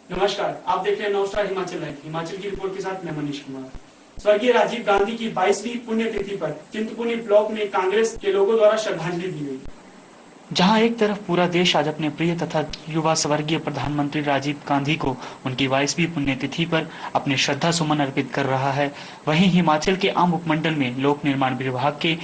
नमस्कार, आप देख रहे हैं नौस्टार हिमाचल लाइव। हिमाचल की रिपोर्ट के साथ मैं मनीष कुमार। स्वर्गीय राजीव गांधी की 22वीं पुण्यतिथि पर चिंतपूर्णी ब्लॉक में कांग्रेस के लोगों द्वारा श्रद्धांजलि दी गई। जहां एक तरफ पूरा देश आज अपने प्रिय तथा युवा स्वर्गीय प्रधानमंत्री राजीव गांधी को उनकी 22वीं पुण्यतिथि पर अपने श्रद्धा सुमन अर्पित कर रहा है, वहीं हिमाचल के आम उपमंडल में लोक निर्माण विभाग के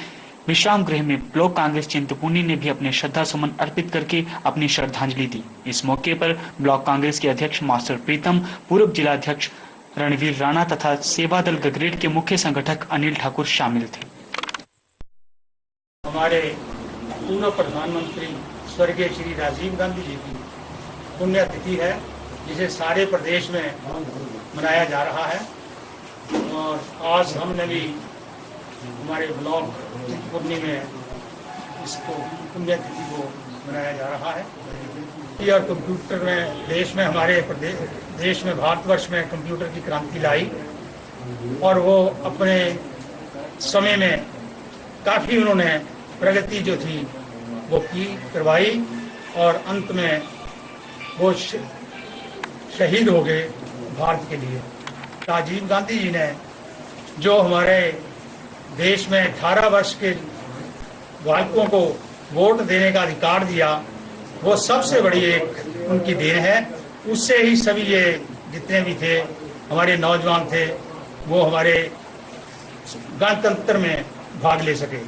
विश्राम गृह में ब्लॉक कांग्रेस चिंतपूर्णी ने भी अपने श्रद्धा सुमन अर्पित करके अपनी श्रद्धांजलि दी। इस मौके पर ब्लॉक कांग्रेस के अध्यक्ष मास्टर प्रीतम, पूर्व जिलाध्यक्ष रणवीर राणा तथा सेवा दल गगरेट के मुख्य संगठक अनिल ठाकुर शामिल थे। हमारे पूर्व प्रधानमंत्री स्वर्गीय श्री राजीव गांधी जी की पुण्यतिथि है, जिसे सारे प्रदेश में मनाया जा रहा है और आज हमने भी हमारे ब्लॉक चिंतपूर्णी में इसको पुण्यतिथि को मनाया जा रहा है। और कंप्यूटर में देश में हमारे देश में भारतवर्ष में कंप्यूटर की क्रांति लाई और वो अपने समय में काफ़ी उन्होंने प्रगति जो थी वो करवाई और अंत में वो शहीद हो गए भारत के लिए। राजीव गांधी जी ने जो हमारे देश में 18 वर्ष के बालकों को वोट देने का अधिकार दिया, वो सबसे बड़ी एक उनकी देन है। उससे ही सभी ये जितने भी थे हमारे नौजवान थे वो हमारे गणतंत्र में भाग ले सके।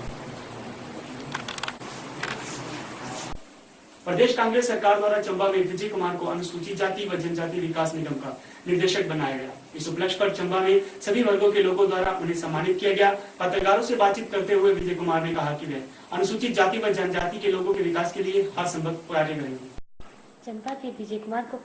प्रदेश कांग्रेस सरकार द्वारा चंबा में विजय कुमार को अनुसूचित जाति व जनजाति विकास निगम का निर्देशक बनाया गया। इस उपलक्ष्य पर चंबा में सभी वर्गों के लोगों द्वारा उन्हें सम्मानित किया गया। पत्रकारों से बातचीत करते हुए विजय कुमार ने कहा कि वे अनुसूचित जाति व जनजाति के लोगों के विकास के लिए हर संभव कार्य करेंगे। चंबा के विजय कुमार को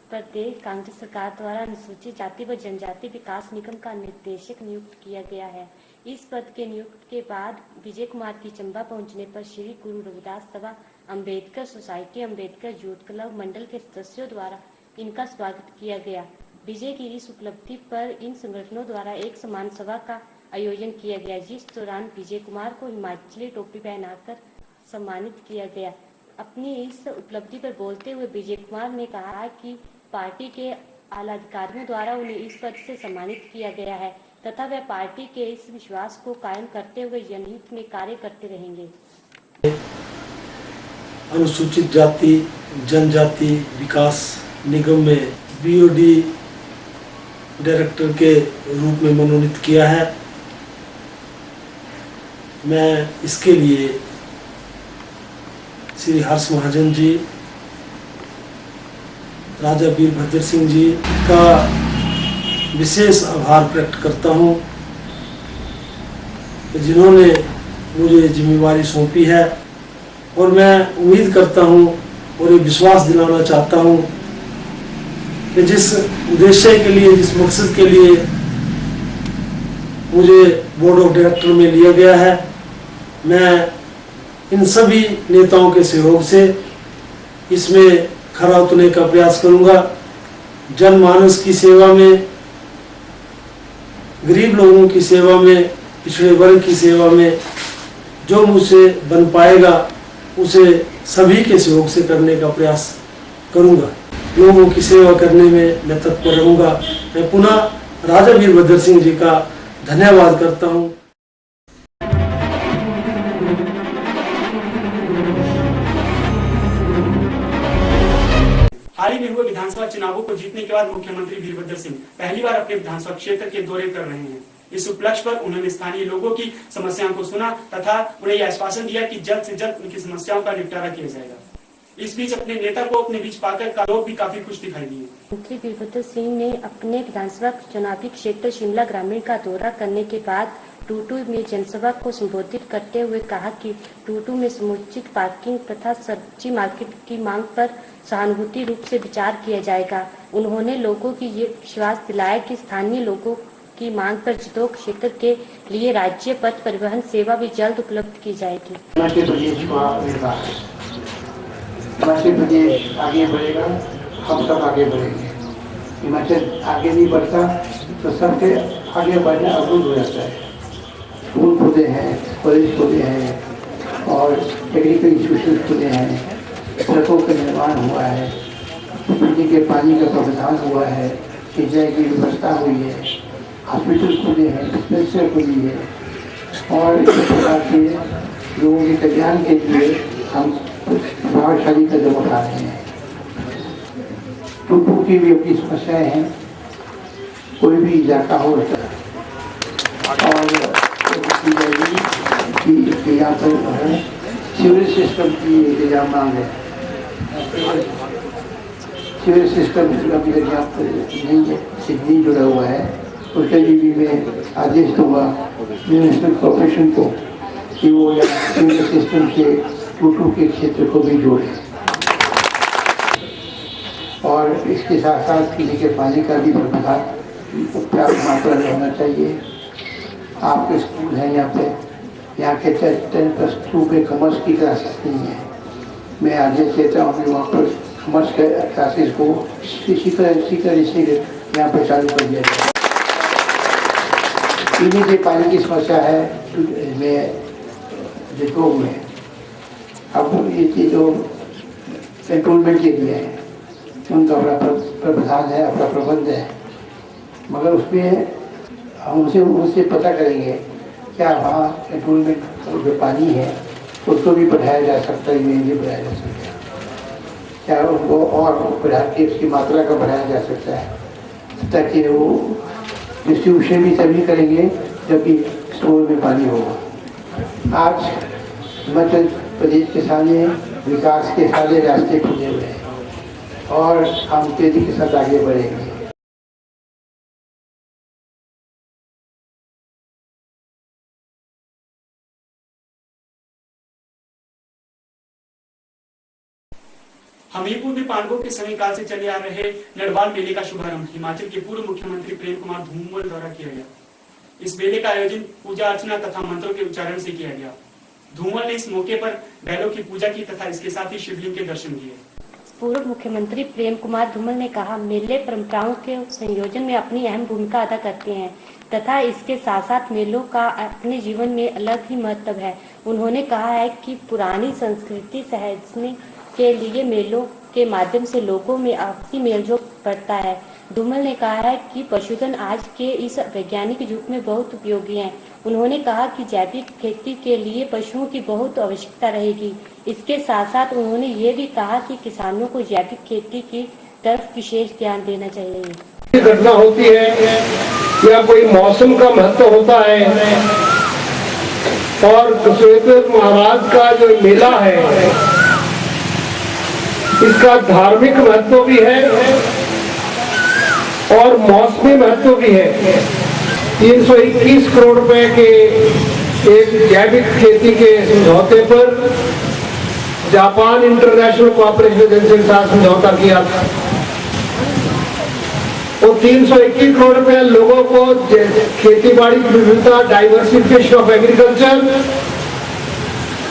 प्रदेश कांग्रेस सरकार द्वारा अनुसूचित जाति व जनजाति विकास निगम का निर्देशक नियुक्त किया गया है। इस पद के नियुक्त के बाद विजय कुमार की चंबा पहुंचने पर Shri Guru Ravidas Sabha, Ambedkar society, Ambedkar youth club Mandal के सदस्यों द्वारा इनका स्वागत किया गया। विजय की इस उपलब्धि पर इन संगठनों द्वारा एक सम्मान सभा का आयोजन किया गया, जिस दौरान विजय कुमार को हिमाचली टोपी पहनाकर सम्मानित किया गया। अपनी इस उपलब्धि पर बोलते हुए विजय कुमार ने कहा कि पार्टी के आला अधिकारियों द्वारा उन्हें इस पद से सम्मानित किया गया है तथा वे पार्टी के इस विश्वास को कायम करते हुए जनहित में कार्य करते रहेंगे। अनुसूचित जाति जनजाति विकास निगम में बीओडी डायरेक्टर के रूप में मनोनीत किया है। मैं इसके लिए श्री हर्ष महाजन जी, राजा वीरभद्र सिंह जी का विशेष आभार प्रकट करता हूं, जिन्होंने मुझे जिम्मेवारी सौंपी है और मैं उम्मीद करता हूं और ये विश्वास दिलाना चाहता हूं कि जिस उद्देश्य के लिए, जिस मकसद के लिए मुझे बोर्ड ऑफ डायरेक्टर में लिया गया है, मैं इन सभी नेताओं के सहयोग से इसमें खरा उतरने का प्रयास करूंगा। जनमानस की सेवा में, गरीब लोगों की सेवा में, पिछड़े वर्ग की सेवा में जो मुझसे बन पाएगा उसे सभी के सहयोग से करने का प्रयास करूंगा। लोगों की सेवा करने में मैं तत्पर रहूंगा। मैं पुनः राजा वीरभद्र सिंह जी का धन्यवाद करता हूं। हाल ही में हुए विधानसभा चुनावों को जीतने के बाद मुख्यमंत्री वीरभद्र सिंह पहली बार अपने विधानसभा क्षेत्र के दौरे कर रहे हैं। इस उपलक्ष्य पर उन्होंने स्थानीय लोगों की समस्याओं को सुना तथा उन्हें यह आश्वासन दिया कि जल्द से जल्द उनकी समस्याओं का निपटारा किया जाएगा। इस बीच अपने नेता को अपने बीच पाकर लोग भी काफी खुश दिखाई दिए। मुख्यमंत्री वीरभद्र सिंह ने अपने विधानसभा चुनावी क्षेत्र शिमला ग्रामीण का दौरा करने के बाद टूटू में जनसभा को संबोधित करते हुए कहा कि टूटू में समुचित पार्किंग तथा सब्जी मार्केट की मांग पर सहानुभूति रूप से विचार किया जाएगा। उन्होंने लोगों की ये विश्वास दिलाया कि स्थानीय लोगों की मांग पर जितो क्षेत्र के लिए राज्य पथ परिवहन सेवा भी जल्द उपलब्ध की जाएगी। हिमाचल प्रदेश आगे बढ़ेगा, हम सब आगे बढ़ेंगे। हिमाचल आगे नहीं बढ़ता तो सबके आगे बढ़ना अवरुद्ध हो जाता है। स्कूल खुले हैं, कॉलेज खुले हैं और टेक्निकल इंस्टीट्यूशन खुले हैं, सड़कों का निर्माण हुआ है, पीने के पानी का प्रावधान हुआ है, सिंचाई की व्यवस्था हुई है, हॉस्पिटल खुले हैं, डिस्पेंसरी खुली है और इस प्रकार के लोगों के कल्याण के लिए हम प्रभावशाली कदम उठा रहे हैं। टूटू की भी अपनी समस्याएं हैं, कोई भी इजाफा हो और यहाँ पर सीवरेज सिस्टम की इंतजाम मांग है। सीवरेज सिस्टम अभी तक यहाँ पर नहीं है, नहीं जुड़ा हुआ है, उसके लिए भी मैं आदेश दूंगा म्यूनिसिपल कॉर्पोरेशन को कि वो यहाँ सीवरेज सिस्टम से टूटू के क्षेत्र को भी जोड़े और इसके साथ साथ पीने के पानी का भी प्रबंधन पर्याप्त मात्रा में होना चाहिए। आपके स्कूल हैं यहाँ पे, यहाँ के 10+2 पे कॉमर्स की क्लासेस नहीं है। मैं आदेश देता हूँ कि वहाँ पर कॉमर्स के क्लासेस को इसी तरह से यहाँ पर चालू कर दिया जाए। पीने के पानी की समस्या है डिस्ट्रिक्ट में। अब ये जो कंट्रोलमेंट के लिए है उनका अपना प्रावधान है, अपना प्रबंध है, मगर उसमें हम उनसे पता करेंगे क्या वहाँ कंट्रोलमेंट जो पानी है उसको भी बढ़ाया जा सकता है, नहीं बढ़ाया जा सकता, क्या उनको और बढ़ा के उसकी मात्रा का बढ़ाया जा सकता है, ताकि वो डिस्ट्रीब्यूशन भी तभी करेंगे जबकि स्टोर में पानी होगा। आज हिमाचल प्रदेश के सामने विकास के सारे रास्ते खुले हुए हैं और हम तेजी के साथ आगे बढ़ेंगे। हमीरपुर में पांडवों के समय काल से चले आ रहे नरवाल मेले का शुभारंभ हिमाचल के पूर्व मुख्यमंत्री प्रेम कुमार धूमल द्वारा किया गया। इस मेले का आयोजन पूजा अर्चना तथा मंत्रों के उच्चारण से किया गया। धूमल ने इस मौके पर बैलों की पूजा की तथा इसके साथ ही शिवलिंग के दर्शन किए। पूर्व मुख्यमंत्री प्रेम कुमार धूमल ने कहा, मेले परंपराओं के संयोजन में अपनी अहम भूमिका अदा करते हैं तथा इसके साथ साथ मेलों का अपने जीवन में अलग ही महत्व है। उन्होंने कहा है कि पुरानी संस्कृति सहेजने के लिए मेलों के माध्यम से लोगों में आपसी मेलजोल बढ़ता है। धूमल ने कहा है कि पशुधन आज के इस वैज्ञानिक युग में बहुत उपयोगी है। उन्होंने कहा कि जैविक खेती के लिए पशुओं की बहुत आवश्यकता रहेगी। इसके साथ साथ उन्होंने ये भी कहा कि किसानों को जैविक खेती की तरफ विशेष ध्यान देना चाहिए। घटना होती है या कोई मौसम का महत्व होता है और कुशेश्वर महाराज का जो मेला है इसका धार्मिक महत्व भी है और मौसमी महत्व भी है। 321 करोड़ रुपए के एक जैविक खेती के समझौते पर जापान इंटरनेशनल कोऑपरेशन एजेंसी के साथ समझौता किया था और 321 करोड़ रुपए लोगों को खेती बाड़ी की विविधता, डाइवर्सिफिकेशन ऑफ एग्रीकल्चर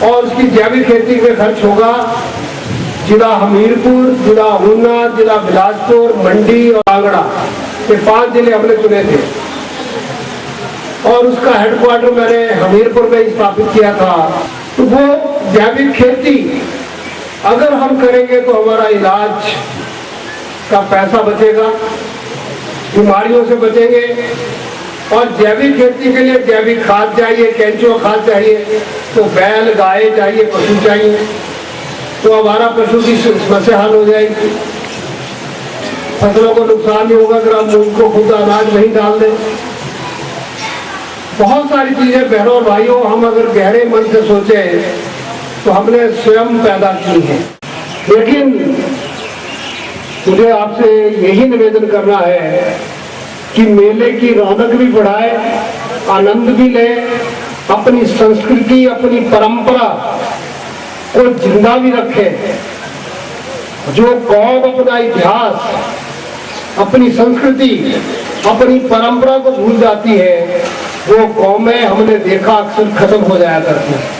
और उसकी जैविक खेती में खर्च होगा। जिला हमीरपुर, जिला ऊना, जिला बिलासपुर, मंडी और कांगड़ा, ये 5 जिले हमने चुने थे और उसका हेडक्वार्टर मैंने हमीरपुर में स्थापित किया था। तो वो जैविक खेती अगर हम करेंगे तो हमारा इलाज का पैसा बचेगा, बीमारियों से बचेंगे और जैविक खेती के लिए जैविक खाद चाहिए, केंचुआ खाद चाहिए, तो बैल, गाय चाहिए, पशु चाहिए, तो हमारा पशु की समस्या हल हो जाएगी। फसलों को नुकसान नहीं होगा अगर हम उनको खुद अनाज नहीं डाल दें। बहुत सारी चीजें बहनों और भाइयों हम अगर गहरे मन से सोचे तो हमने स्वयं पैदा की है। लेकिन मुझे आपसे यही निवेदन करना है कि मेले की रौनक भी बढ़ाए, आनंद भी ले, अपनी संस्कृति, अपनी परंपरा को जिंदा भी रखे। जो कौम अपना इतिहास, अपनी संस्कृति, अपनी परंपरा को भूल जाती है वो कौमें हमने देखा अक्सर खत्म हो जाया करती हैं।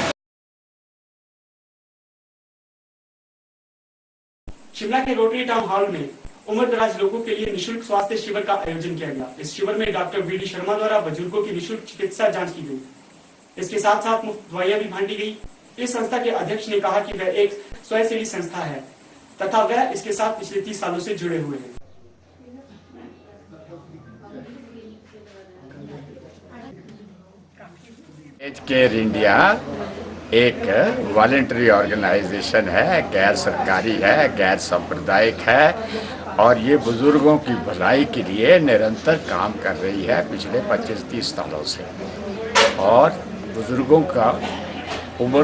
शिमला के रोटरी टाउन हॉल में उम्रदराज लोगों के लिए निशुल्क स्वास्थ्य शिविर का आयोजन किया गया। इस शिविर में डॉक्टर वी डी शर्मा द्वारा बुजुर्गों की निशुल्क चिकित्सा जांच की गई। इसके साथ साथ मुफ्त दवाइयां भी बांटी गई। इस संस्था के अध्यक्ष ने कहा कि वह एक स्वयंसेवी संस्था है तथा वह इसके साथ पिछले 30 सालों से जुड़े हुए हैं। एज केयर इंडिया एक वॉलेंटरी ऑर्गेनाइजेशन है, गैर सरकारी है, गैर सांप्रदायिक है और ये बुजुर्गों की भलाई के लिए निरंतर काम कर रही है पिछले 25-30 सालों से। और बुजुर्गों का उम्र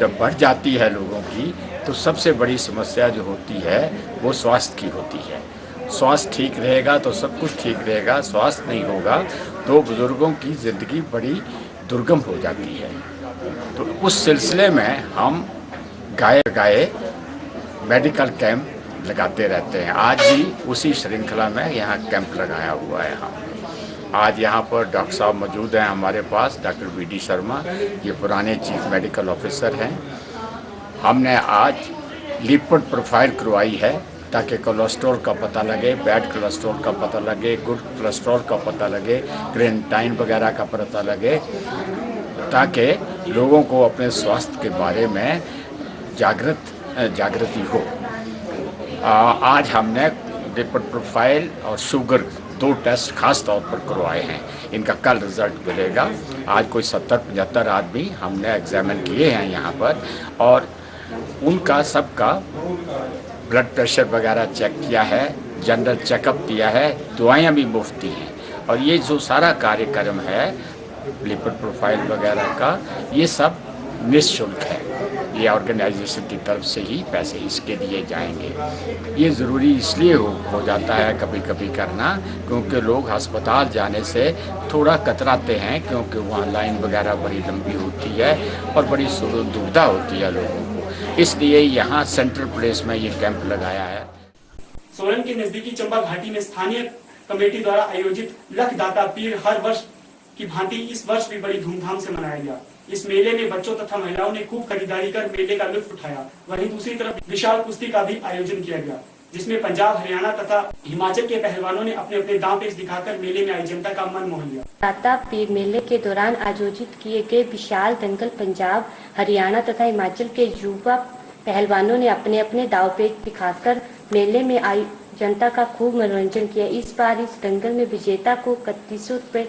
जब बढ़ जाती है लोगों की तो सबसे बड़ी समस्या जो होती है वो स्वास्थ्य की होती है। स्वास्थ्य ठीक रहेगा तो सब कुछ ठीक रहेगा, स्वास्थ्य नहीं होगा तो बुजुर्गों की ज़िंदगी बड़ी दुर्गम हो जाती है। तो उस सिलसिले में हम गाए मेडिकल कैंप लगाते रहते हैं। आज भी उसी श्रृंखला में यहाँ कैंप लगाया हुआ है। हम आज यहाँ पर डॉक्टर साहब मौजूद हैं हमारे पास, डॉक्टर वी.डी. शर्मा, ये पुराने चीफ मेडिकल ऑफिसर हैं। हमने आज लिपिड प्रोफाइल करवाई है ताकि कोलेस्ट्रॉल का पता लगे, बैड कोलेस्ट्रॉल का पता लगे, गुड कोलेस्ट्रॉल का पता लगे, क्रेटिनिन वगैरह का पता लगे, ताकि लोगों को अपने स्वास्थ्य के बारे में जागृति हो। आज हमने लिपिड प्रोफाइल और शुगर 2 टेस्ट खास तौर पर करवाए हैं। इनका कल रिजल्ट मिलेगा। आज कोई 70-75 आदमी हमने एग्जामिन किए हैं यहाँ पर और उनका सबका ब्लड प्रेशर वगैरह चेक किया है, जनरल चेकअप किया है, दवाइयाँ भी मुफ्त दी हैं। और ये जो सारा कार्यक्रम है लिपिड प्रोफाइल वगैरह का, ये सब निःशुल्क है। ये ऑर्गेनाइजेशन की तरफ से ही पैसे इसके दिए जाएंगे। ये ज़रूरी इसलिए हो जाता है कभी कभी करना क्योंकि लोग अस्पताल जाने से थोड़ा कतराते हैं क्योंकि वहाँ लाइन वगैरह बड़ी लंबी होती है और बड़ी दुविधा होती है लोगों को। इसलिए यहाँ सेंट्रल प्लेस में ये कैंप लगाया है। सोलन के नजदीकी चंबा घाटी में स्थानीय कमेटी द्वारा आयोजित लखदाता पीर हर वर्ष की भांति इस वर्ष भी बड़ी धूमधाम से मनाया गया। इस मेले में बच्चों तथा महिलाओं ने खूब खरीदारी कर मेले का लुत्फ उठाया। वहीं दूसरी तरफ विशाल कुश्ती का भी आयोजन किया गया जिसमें पंजाब, हरियाणा तथा हिमाचल के पहलवानों ने अपने अपने दांव पेच दिखाकर मेले में आई जनता का मन मोह लिया। दाता पीर मेले के दौरान आयोजित किए गए विशाल दंगल पंजाब, हरियाणा तथा हिमाचल के युवा पहलवानों ने अपने अपने दाव पेच दिखाकर मेले में आई जनता का खूब मनोरंजन किया। इस बार इस दंगल में विजेता को 3100 रुपए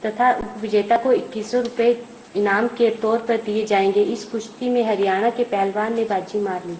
तथा विजेता को 2100 रुपए इनाम के तौर पर दिए जाएंगे। इस कुश्ती में हरियाणा के पहलवान ने बाजी मार ली।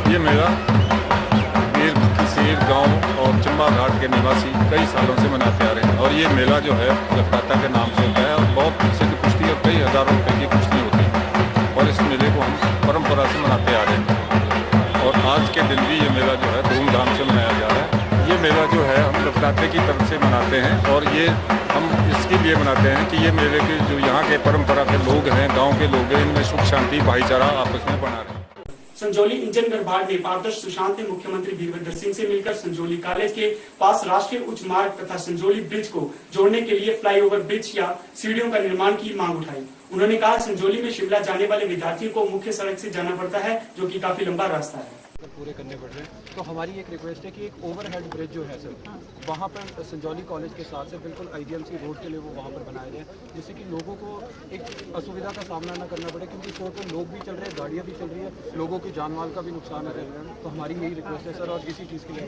ये मेला पीर किसीर गांव और चंबा घाट के निवासी कई सालों से मनाते आ रहे हैं और ये मेला जो है लखदाता के नाम से होता है और बहुत प्रसिद्ध कुश्ती और कई हज़ारों रुपए की कुश्ती होती है और इस मेले को हम परंपरा से मनाते आ रहे हैं और आज के दिन भी ये मेला जो है धूमधाम से मनाया जा रहा है। ये मेला जो है हम लखदाते की तरफ से मनाते हैं और ये हम इसके लिए मनाते हैं कि ये मेले के जो यहाँ के परंपरा के लोग हैं, गाँव के लोग हैं, इनमें सुख शांति भाईचारा आपस में बना रहे हैं। संजौली इंजन गढ़वाड़ में पारदर्श सुशांत ने मुख्यमंत्री वीरभद्र सिंह से मिलकर संजौली कॉलेज के पास राष्ट्रीय उच्च मार्ग तथा संजौली ब्रिज को जोड़ने के लिए फ्लाईओवर ब्रिज या सीढ़ियों का निर्माण की मांग उठाई। उन्होंने कहा संजौली में शिमला जाने वाले विद्यार्थियों को मुख्य सड़क से जाना पड़ता है जो कि काफी लंबा रास्ता है। पूरे करने पड़ रहे हैं तो हमारी एक रिक्वेस्ट है कि एक ओवरहेड ब्रिज जो है सर वहाँ पर संजौली कॉलेज के साथ से बिल्कुल आईजीएमसी रोड के लिए वो वहाँ पर बनाया जाए जिससे कि लोगों को एक असुविधा का सामना न करना पड़े क्योंकि टोटल लोग भी चल रहे हैं, गाड़ियाँ भी चल रही है, लोगों की जान माल का भी नुकसान है। तो हमारी यही रिक्वेस्ट है सर और किसी चीज़ के लिए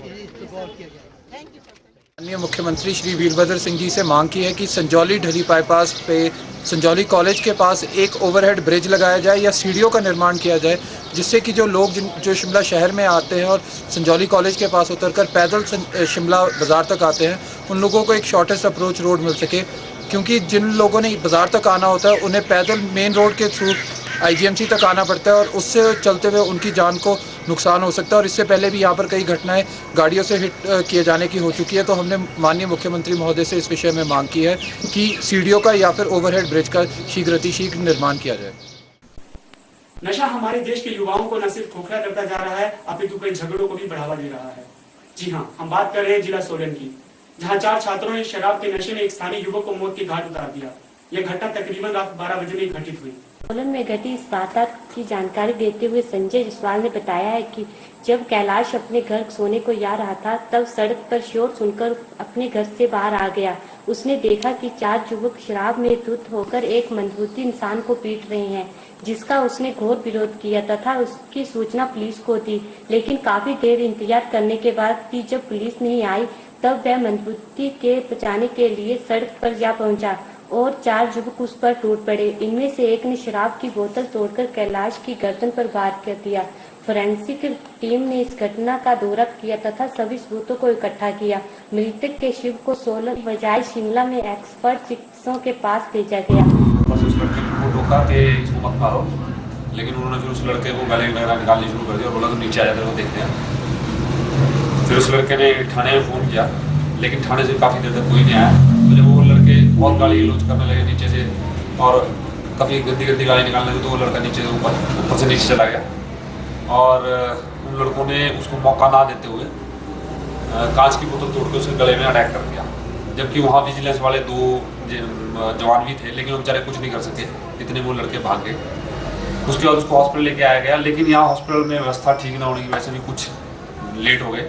माननीय मुख्यमंत्री श्री वीरभद्र सिंह जी से मांग की है कि संजौली ढली बाईपास पे संजौली कॉलेज के पास एक ओवरहेड ब्रिज लगाया जाए या सीढ़ियों का निर्माण किया जाए जिससे कि जो लोग जो शिमला शहर में आते हैं और संजौली कॉलेज के पास उतरकर पैदल शिमला बाज़ार तक आते हैं उन लोगों को एक शॉर्टेस्ट अप्रोच रोड मिल सके क्योंकि जिन लोगों ने बाज़ार तक आना होता है उन्हें पैदल मेन रोड के थ्रू आईजीएमसी तक आना पड़ता है और उससे चलते हुए उनकी जान को नुकसान हो सकता है और इससे पहले भी यहाँ पर कई घटनाएं गाड़ियों से हिट किए जाने की हो चुकी है। तो हमने माननीय मुख्यमंत्री महोदय से इस विषय में मांग की है कि सीढ़ियों का या फिर ओवरहेड ब्रिज का शीघ्र निर्माण किया जाए। नशा हमारे देश के युवाओं को न सिर्फ खोखला करता जा रहा है, अपितु कई झगड़ों को भी बढ़ावा दे रहा है। जी हाँ, हम बात कर रहे हैं जिला सोलन की, जहाँ 4 छात्रों ने शराब के नशे में एक स्थानीय युवक को मौत के घाट उतार दिया। यह घटना तकरीबन रात 12 बजे में घटित हुई। सोलन में घटी इस वारदात की जानकारी देते हुए संजय जायसवाल ने बताया है कि जब कैलाश अपने घर सोने को जा रहा था, तब सड़क पर शोर सुनकर अपने घर से बाहर आ गया। उसने देखा कि 4 युवक शराब में धुत होकर एक मंदबुद्धि इंसान को पीट रहे हैं, जिसका उसने घोर विरोध किया तथा उसकी सूचना पुलिस को दी। लेकिन काफी देर इंतजार करने के बाद भी जब पुलिस नहीं आई, तब वह मंदबुद्धि के बचाने के लिए सड़क पर जा पहुंचा और 4 युवक उस पर टूट पड़े। इनमें से एक ने शराब की बोतल तोड़कर कैलाश की गर्दन पर वार कर दिया। फोरेंसिक टीम ने इस घटना का दौरा किया तथा सभी सबूतों को इकट्ठा किया। मृतक के शिव को सोलन बजाय शिमला में एक्सपर्ट चिकित्सकों के पास भेजा गया। बस उस लड़के को रोका कि इसको मत मारो, लेकिन उन्होंने फिर उस लड़के को गले वगैरह निकालनी शुरू कर दिया और बोला तो नीचे आ जाते वो देखते हैं। फिर उस लड़के ने थाने में फ़ोन किया, लेकिन थाने से काफ़ी देर तक कोई नहीं आया। तो जब वो लड़के बहुत गाली गलौज करने लगे नीचे से और काफ़ी गंदी गंदी गाली निकालने लगे, तो वो लड़का नीचे से ऊपर से नीचे चला गया और उन लड़कों ने उसको मौका ना देते हुए कांच की बोतल तोड़ के उसके गले में अटैक कर दिया। जबकि वहाँ विजिलेंस वाले 2 जवान भी थे, लेकिन वो बेचारे कुछ नहीं कर सके, इतने वो लड़के भाग गए। उसके बाद उसको हॉस्पिटल लेके आया गया, लेकिन यहाँ हॉस्पिटल में व्यवस्था ठीक ना होने की वजह से भी कुछ लेट हो गए,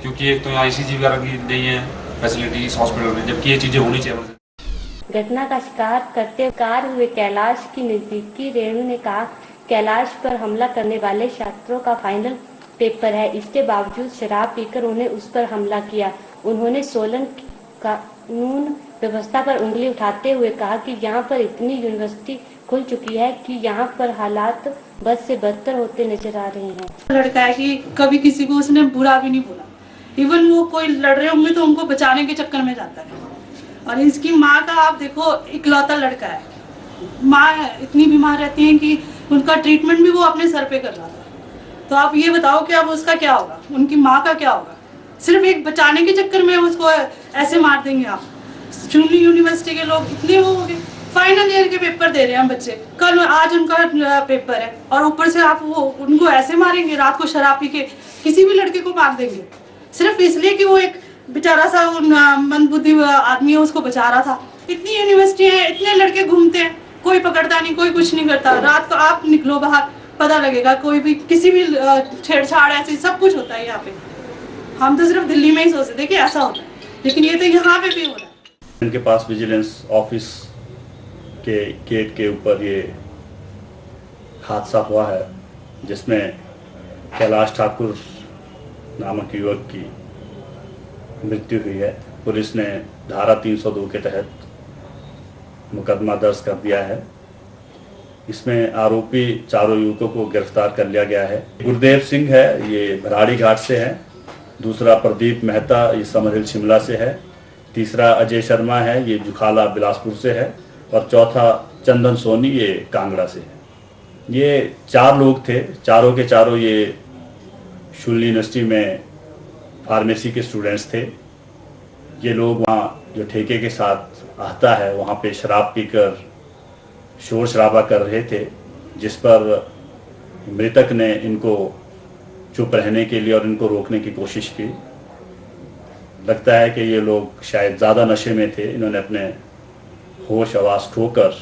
क्योंकि एक तो यहाँ ECG वगैरह की नहीं है फैसिलिटी इस हॉस्पिटल में, जबकि ये चीज़ें होनी चाहिए। घटना का शिकार करते कार हुए कैलाश की नजदीकी रेणु ने कहा, कैलाश पर हमला करने वाले छात्रों का फाइनल पेपर है, इसके बावजूद शराब पीकर उन्हें उस पर हमला किया। उन्होंने सोलन कानून व्यवस्था पर उंगली उठाते हुए कहा कि यहाँ पर इतनी यूनिवर्सिटी खुल चुकी है कि यहाँ पर हालात बद से बदतर होते नजर आ रहे हैं। लड़का है कि कभी किसी को उसने बुरा भी नहीं बोला, इवन वो कोई लड़ रहे होंगे तो उनको बचाने के चक्कर में जाता है। और इसकी माँ का आप देखो, इकलौता लड़का है, माँ इतनी बीमार रहती है कि उनका ट्रीटमेंट भी वो अपने सर पे कर रहा था। तो आप ये बताओ कि अब उसका क्या होगा, उनकी माँ का क्या होगा? सिर्फ एक बचाने के चक्कर में उसको ऐसे मार देंगे आप। चुनी यूनिवर्सिटी के लोग इतने वो हो गए, फाइनल ईयर के पेपर दे रहे हैं बच्चे, कल आज उनका पेपर है और ऊपर से आप वो उनको ऐसे मारेंगे, रात को शराब पी के किसी भी लड़के को मार देंगे, सिर्फ इसलिए कि वो एक बेचारा सा मंदबुद्धि आदमी है, उसको बचा रहा था। इतनी यूनिवर्सिटी है, इतने लड़के घूमते हैं, कोई पकड़ता नहीं, कोई कुछ नहीं करता। रात को आप निकलो बाहर, पता लगेगा कोई भी किसी भी छेड़छाड़ ऐसी सब कुछ होता है यहाँ पे। हम तो सिर्फ दिल्ली में ही सोचते थे कि ऐसा होता है, लेकिन ये तो यहाँ पे भी हो रहा है। इनके पास विजिलेंस ऑफिस के गेट के ऊपर ये हादसा हुआ है, जिसमें कैलाश ठाकुर नामक युवक की मृत्यु हुई है। पुलिस ने धारा 302 के तहत मुकदमा दर्ज कर दिया है। इसमें आरोपी 4 युवकों को गिरफ्तार कर लिया गया है। गुरदेव सिंह है, ये भराड़ी घाट से है। दूसरा प्रदीप मेहता, ये समरहिल शिमला से है। तीसरा अजय शर्मा है, ये जुखाला बिलासपुर से है। और चौथा चंदन सोनी, ये कांगड़ा से है। ये 4 लोग थे, चारों के चारों ये शुल्ली यूनिवर्सिटी में फार्मेसी के स्टूडेंट्स थे। ये लोग वहाँ जो ठेके के साथ आता है, वहाँ पे शराब पीकर शोर शराबा कर रहे थे, जिस पर मृतक ने इनको चुप रहने के लिए और इनको रोकने की कोशिश की। लगता है कि ये लोग शायद ज़्यादा नशे में थे, इन्होंने अपने होश आवाज़ खोकर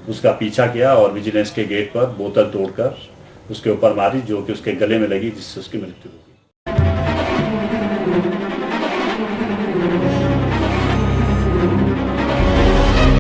उसका पीछा किया और विजिलेंस के गेट पर बोतल तोड़कर उसके ऊपर मारी, जो कि उसके गले में लगी, जिससे उसकी मृत्यु हुई।